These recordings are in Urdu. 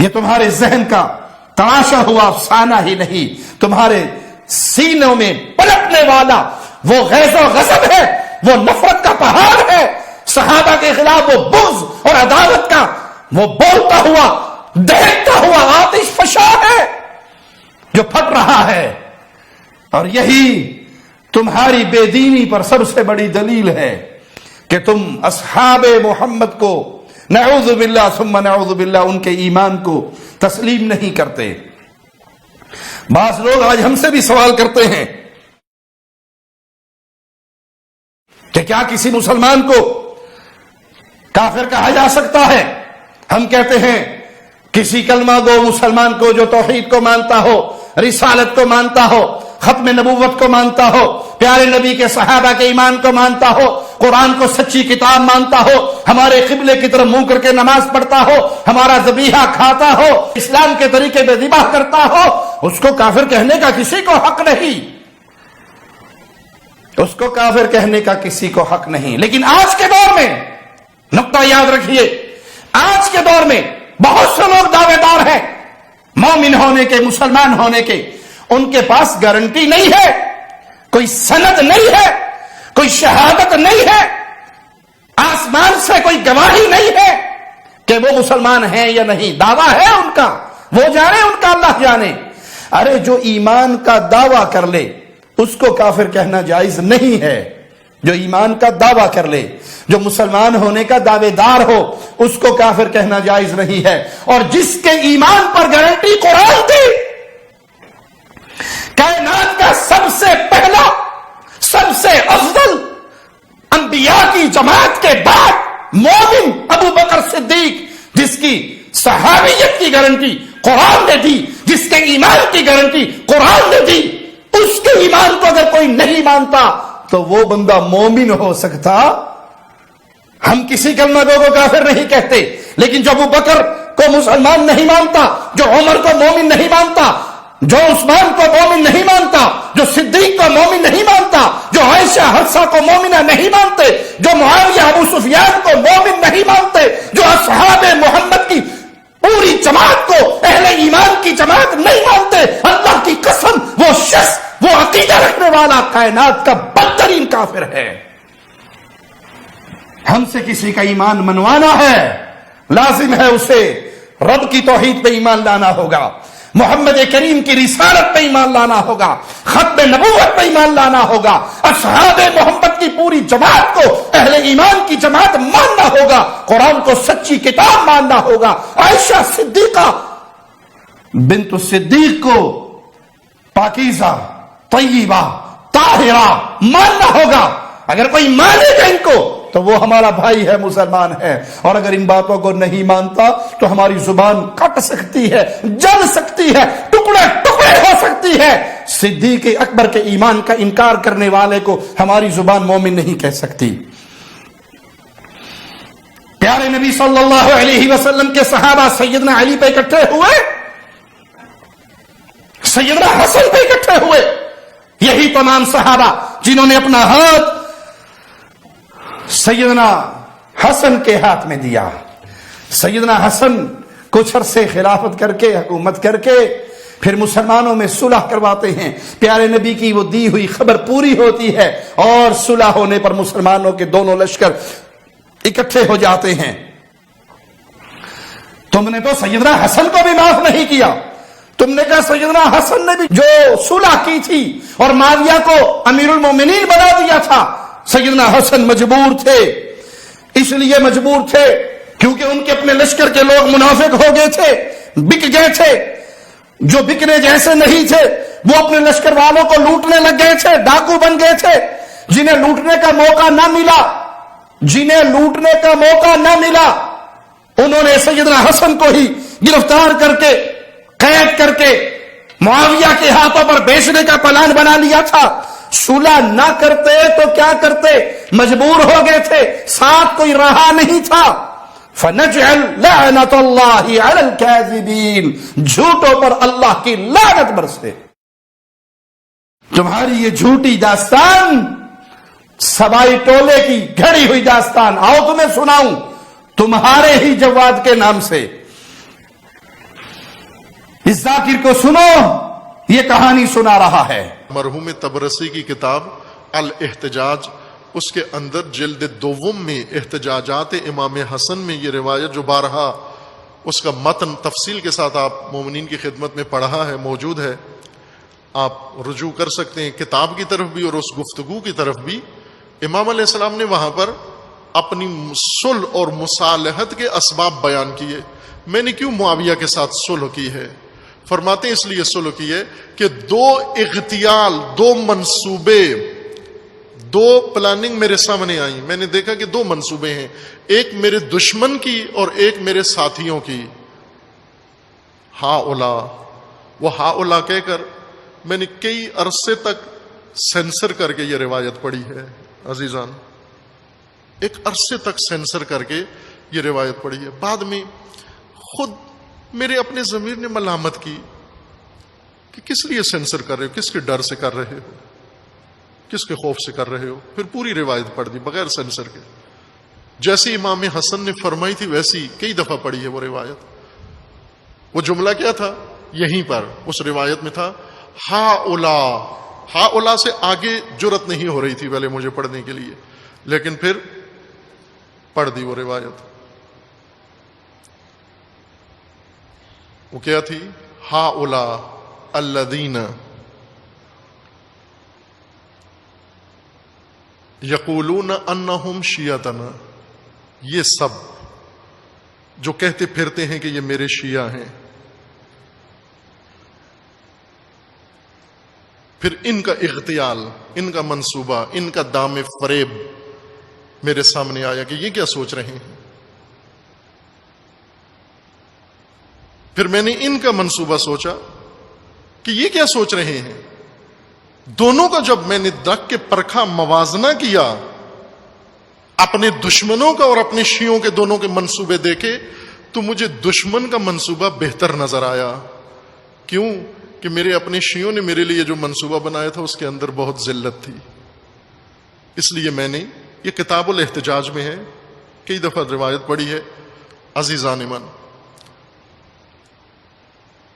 یہ تمہارے ذہن کا تماشا ہوا افسانہ ہی نہیں، تمہارے سینوں میں پلٹنے والا وہ غیظ و غضب ہے، وہ نفرت کا پہاڑ ہے، صحابہ کے خلاف وہ بغض اور عداوت کا وہ بولتا ہوا دہکتا ہوا آتش فشاں ہے جو پھٹ رہا ہے۔ اور یہی تمہاری بے دینی پر سب سے بڑی دلیل ہے کہ تم اصحاب محمد کو نعوذ باللہ ثم نعوذ باللہ ان کے ایمان کو تسلیم نہیں کرتے۔ بعض لوگ آج ہم سے بھی سوال کرتے ہیں کہ کیا کسی مسلمان کو کافر کہا جا سکتا ہے؟ ہم کہتے ہیں کسی کلمہ گو مسلمان کو جو توحید کو مانتا ہو، رسالت کو مانتا ہو، ختم نبوت کو مانتا ہو، پیارے نبی کے صحابہ کے ایمان کو مانتا ہو، قرآن کو سچی کتاب مانتا ہو، ہمارے قبلے کی طرف منہ کر کے نماز پڑھتا ہو، ہمارا ذبیحہ کھاتا ہو، اسلام کے طریقے پہ ذبح کرتا ہو، اس کو کافر کہنے کا کسی کو حق نہیں، اس کو کافر کہنے کا کسی کو حق نہیں۔ لیکن آج کے دور میں نقطہ یاد رکھیے، آج کے دور میں بہت سے لوگ دعوے دار ہیں مومن ہونے کے، مسلمان ہونے کے، ان کے پاس گارنٹی نہیں ہے، کوئی سند نہیں ہے، کوئی شہادت نہیں ہے، آسمان سے کوئی گواہی نہیں ہے کہ وہ مسلمان ہیں یا نہیں۔ دعویٰ ہے ان کا، وہ جانے ان کا اللہ جانے۔ ارے جو ایمان کا دعویٰ کر لے اس کو کافر کہنا جائز نہیں ہے، جو ایمان کا دعویٰ کر لے، جو مسلمان ہونے کا دعوے دار ہو، اس کو کافر کہنا جائز نہیں ہے۔ اور جس کے ایمان پر گارنٹی قرآن تھی، کائنات کا سب سے پہلا، سب سے افضل انبیاء کی جماعت کے بعد مومن ابو بکر صدیق، جس کی صحابیت کی گارنٹی قرآن نے دی، جس کے ایمان کی گارنٹی قرآن نے دی، اس کے ایمان کو اگر کوئی نہیں مانتا تو وہ بندہ مومن ہو سکتا؟ ہم کسی کلمہ گو کو کافر نہیں کہتے، لیکن جو ابو بکر کو مسلمان نہیں مانتا، جو عمر کو مومن نہیں مانتا، جو عثمان کو مومن نہیں مانتا، جو صدیق کو مومن نہیں مانتا، جو عائشہ حفصہ کو مومنہ نہیں مانتے، جو معاویہ ابو سفیان کو مومن نہیں مانتے، جو اصحاب محمد کی پوری جماعت کو اہل ایمان کی جماعت نہیں مانتے، اللہ کی قسم وہ شخص، وہ عقیدہ رکھنے والا کائنات کا بدترین کافر ہے۔ ہم سے کسی کا ایمان منوانا ہے، لازم ہے اسے رب کی توحید پہ ایمان لانا ہوگا، محمد کریم کی رسالت پہ ایمان لانا ہوگا، ختم نبوت پہ ایمان لانا ہوگا، اصحاب محمد کی پوری جماعت کو اہل ایمان کی جماعت ماننا ہوگا، قرآن کو سچی کتاب ماننا ہوگا، عائشہ صدیقہ بنت الصدیق کو پاکیزہ طیبہ طاہرہ ماننا ہوگا۔ اگر کوئی مانے گا ان کو تو وہ ہمارا بھائی ہے، مسلمان ہے، اور اگر ان باتوں کو نہیں مانتا تو ہماری زبان کٹ سکتی ہے، جل سکتی ہے، ٹکڑے ٹکڑے ہو سکتی ہے۔ صدیق اکبر کے ایمان کا انکار کرنے والے کو ہماری زبان مومن نہیں کہہ سکتی۔ پیارے نبی صلی اللہ علیہ وسلم کے صحابہ سیدنا علی پہ اکٹھے ہوئے، سیدنا حسن پہ اکٹھے ہوئے، یہی تمام صحابہ جنہوں نے اپنا ہاتھ سیدنا حسن کے ہاتھ میں دیا۔ سیدنا حسن کچھ عرصے خلافت کر کے، حکومت کر کے، پھر مسلمانوں میں صلح کرواتے ہیں، پیارے نبی کی وہ دی ہوئی خبر پوری ہوتی ہے، اور صلح ہونے پر مسلمانوں کے دونوں لشکر اکٹھے ہو جاتے ہیں۔ تم نے تو سیدنا حسن کو بھی معاف نہیں کیا، تم نے کہا سیدنا حسن نے بھی جو صلح کی تھی اور معاویہ کو امیر المومنین بنا دیا تھا، سیدنا حسن مجبور تھے، اس لیے مجبور تھے کیونکہ ان کے اپنے لشکر کے لوگ منافق ہو گئے تھے، بک گئے تھے، جو بکنے جیسے نہیں تھے وہ اپنے لشکر والوں کو لوٹنے لگ گئے تھے، ڈاکو بن گئے تھے، جنہیں لوٹنے کا موقع نہ ملا، جنہیں لوٹنے کا موقع نہ ملا، انہوں نے سیدنا حسن کو ہی گرفتار کر کے، قید کر کے معاویہ کے ہاتھوں پر بیچنے کا پلان بنا لیا تھا۔ صلح نہ کرتے تو کیا کرتے، مجبور ہو گئے تھے، ساتھ کوئی رہا نہیں تھا۔ فَنَجْعَلْ لَعْنَةَ اللَّهِ عَلَى الْكَاذِبِينَ، جھوٹوں پر اللہ کی لعنت برسے۔ تمہاری یہ جھوٹی داستان سبائی ٹولے کی گھڑی ہوئی داستان، آؤ تمہیں سناؤں تمہارے ہی جواد کے نام سے۔ اس ذاکر کو سنو، یہ کہانی سنا رہا ہے۔ مرحوم طبرسی کی کتاب الاحتجاج، اس کے اندر جلد دوم میں احتجاجات امام حسن میں یہ روایت جو بارہا اس کا متن تفصیل کے ساتھ آپ مومنین کی خدمت میں پڑھا ہے، موجود ہے، آپ رجوع کر سکتے ہیں کتاب کی طرف بھی اور اس گفتگو کی طرف بھی۔ امام علیہ السلام نے وہاں پر اپنی صلح اور مصالحت کے اسباب بیان کیے۔ میں نے کیوں معاویہ کے ساتھ صلح کی ہے؟ فرماتے ہیں اس لیے صلح کی ہے کہ دو اغتیال، دو منصوبے، دو پلاننگ میرے سامنے آئیں۔ میں نے دیکھا کہ دو منصوبے ہیں، ایک میرے دشمن کی اور ایک میرے ساتھیوں کی۔ وہ ہا کہہ کر میں نے کئی عرصے تک سینسر کر کے یہ روایت پڑھی ہے عزیزان، ایک عرصے تک سینسر کر کے یہ روایت پڑھی ہے۔ بعد میں خود میرے اپنے ضمیر نے ملامت کی کہ کس لیے سینسر کر رہے ہو، کس کے ڈر سے کر رہے ہو، کس کے خوف سے کر رہے ہو؟ پھر پوری روایت پڑھ دی بغیر سینسر کے، جیسی امام حسن نے فرمائی تھی ویسی کئی دفعہ پڑھی ہے وہ روایت۔ وہ جملہ کیا تھا؟ یہیں پر اس روایت میں تھا ہا سے آگے جرت نہیں ہو رہی تھی پہلے مجھے پڑھنے کے لیے، لیکن پھر پڑھ دی وہ روایت۔ وہ کیا تھی؟ الذین یقولون انہم شیعتنا، یہ سب جو کہتے پھرتے ہیں کہ یہ میرے شیعہ ہیں، پھر ان کا اغتیال، ان کا منصوبہ، ان کا دام فریب میرے سامنے آیا کہ یہ کیا سوچ رہے ہیں۔ پھر میں نے ان کا منصوبہ سوچا کہ یہ کیا سوچ رہے ہیں۔ دونوں کا جب میں نے رکھ کے پرکھا، موازنہ کیا، اپنے دشمنوں کا اور اپنے شیعوں کے دونوں کے منصوبے دیکھے، تو مجھے دشمن کا منصوبہ بہتر نظر آیا۔ کیوں؟ کہ میرے اپنے شیعوں نے میرے لیے جو منصوبہ بنایا تھا اس کے اندر بہت ذلت تھی۔ اس لیے میں نے یہ کتاب الاحتجاج میں ہے، کئی دفعہ روایت پڑھی ہے عزیزان من۔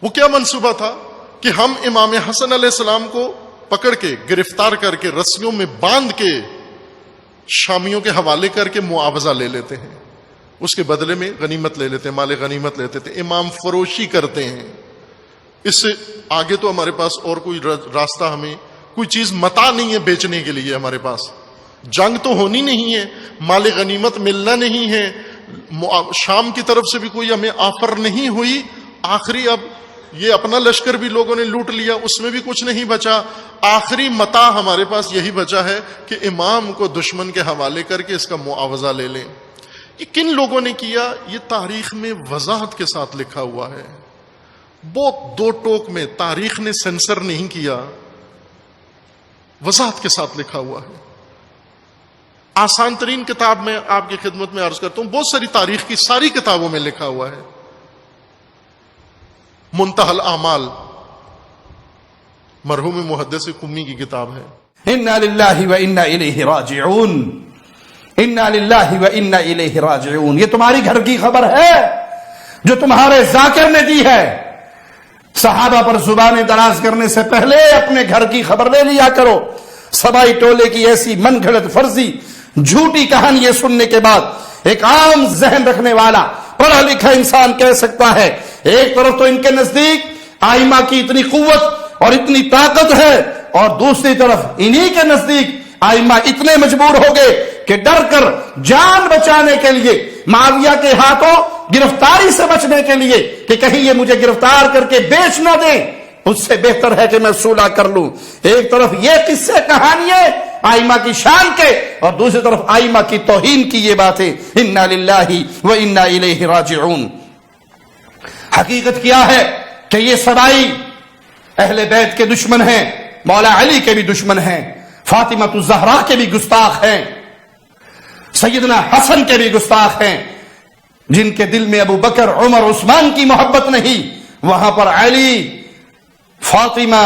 وہ کیا منصوبہ تھا کہ ہم امام حسن علیہ السلام کو پکڑ کے، گرفتار کر کے، رسیوں میں باندھ کے شامیوں کے حوالے کر کے معاوضہ لے لیتے ہیں، اس کے بدلے میں غنیمت لے لیتے ہیں، مال غنیمت لیتے تھے، امام فروشی کرتے ہیں۔ اس سے آگے تو ہمارے پاس اور کوئی راستہ، ہمیں کوئی چیز متاع نہیں ہے بیچنے کے لیے، ہمارے پاس جنگ تو ہونی نہیں ہے، مال غنیمت ملنا نہیں ہے، شام کی طرف سے بھی کوئی ہمیں آفر نہیں ہوئی، آخری اب یہ اپنا لشکر بھی لوگوں نے لوٹ لیا، اس میں بھی کچھ نہیں بچا، آخری متاع ہمارے پاس یہی بچا ہے کہ امام کو دشمن کے حوالے کر کے اس کا معاوضہ لے لیں۔ یہ کن لوگوں نے کیا؟ یہ تاریخ میں وضاحت کے ساتھ لکھا ہوا ہے، بہت دو ٹوک میں، تاریخ نے سینسر نہیں کیا، وضاحت کے ساتھ لکھا ہوا ہے۔ آسان ترین کتاب میں آپ کی خدمت میں عرض کرتا ہوں، بہت ساری تاریخ کی ساری کتابوں میں لکھا ہوا ہے۔ منتہی الاعمال مرحوم محدث قمی کی کتاب ہے۔ انا للہ و انا الیہ راجعون، انا للہ و انا الیہ راجعون۔ یہ تمہاری گھر کی خبر ہے جو تمہارے ذاکر نے دی ہے۔ صحابہ پر زبانیں دراز کرنے سے پہلے اپنے گھر کی خبر لے لیا کرو۔ سبائی ٹولے کی ایسی من گھڑت فرضی جھوٹی کہانی سننے کے بعد ایک عام ذہن رکھنے والا پڑھا لکھا انسان کہہ سکتا ہے، ایک طرف تو ان کے نزدیک آئمہ کی اتنی قوت اور اتنی طاقت ہے، اور دوسری طرف انہی کے نزدیک آئمہ اتنے مجبور ہو گئے کہ ڈر کر جان بچانے کے لیے، معاویہ کے ہاتھوں گرفتاری سے بچنے کے لیے کہ کہیں یہ مجھے گرفتار کر کے بیچ نہ دیں، اس سے بہتر ہے کہ میں صلح کر لوں۔ ایک طرف یہ قصے کہانیاں آئمہ کی شان کے، اور دوسری طرف آئمہ کی توہین کی یہ باتیں۔ انا للہ و انا الیہ راجعون۔ حقیقت کیا ہے کہ یہ سبائی اہل بیت کے دشمن ہیں، مولا علی کے بھی دشمن ہیں، فاطمہ الزہرا کے بھی گستاخ ہیں، سیدنا حسن کے بھی گستاخ ہیں۔ جن کے دل میں ابو بکر، عمر، عثمان کی محبت نہیں، وہاں پر علی، فاطمہ،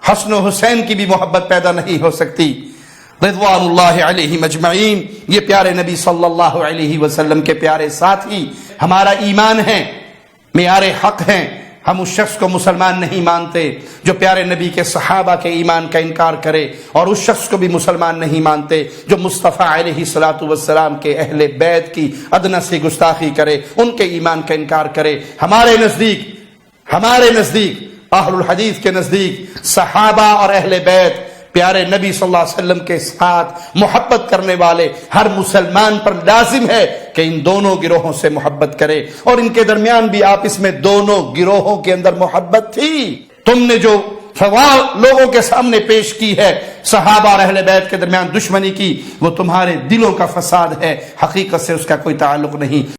حسن و حسین کی بھی محبت پیدا نہیں ہو سکتی، رضوان اللہ علیہم اجمعین۔ یہ پیارے نبی صلی اللہ علیہ وسلم کے پیارے ساتھی ہمارا ایمان ہے، معیار حق ہیں، ہم اس شخص کو مسلمان نہیں مانتے جو پیارے نبی کے صحابہ کے ایمان کا انکار کرے، اور اس شخص کو بھی مسلمان نہیں مانتے جو مصطفیٰ علیہ الصلوۃ والسلام کے اہل بیت کی ادنیٰ سی گستاخی کرے، ان کے ایمان کا انکار کرے۔ ہمارے نزدیک اہل الحدیث کے نزدیک صحابہ اور اہل بیت پیارے نبی صلی اللہ علیہ وسلم کے ساتھ محبت کرنے والے ہر مسلمان پر لازم ہے کہ ان دونوں گروہوں سے محبت کرے، اور ان کے درمیان بھی آپس میں دونوں گروہوں کے اندر محبت تھی۔ تم نے جو سوال لوگوں کے سامنے پیش کی ہے صحابہ اور اہل بیت کے درمیان دشمنی کی، وہ تمہارے دلوں کا فساد ہے، حقیقت سے اس کا کوئی تعلق نہیں۔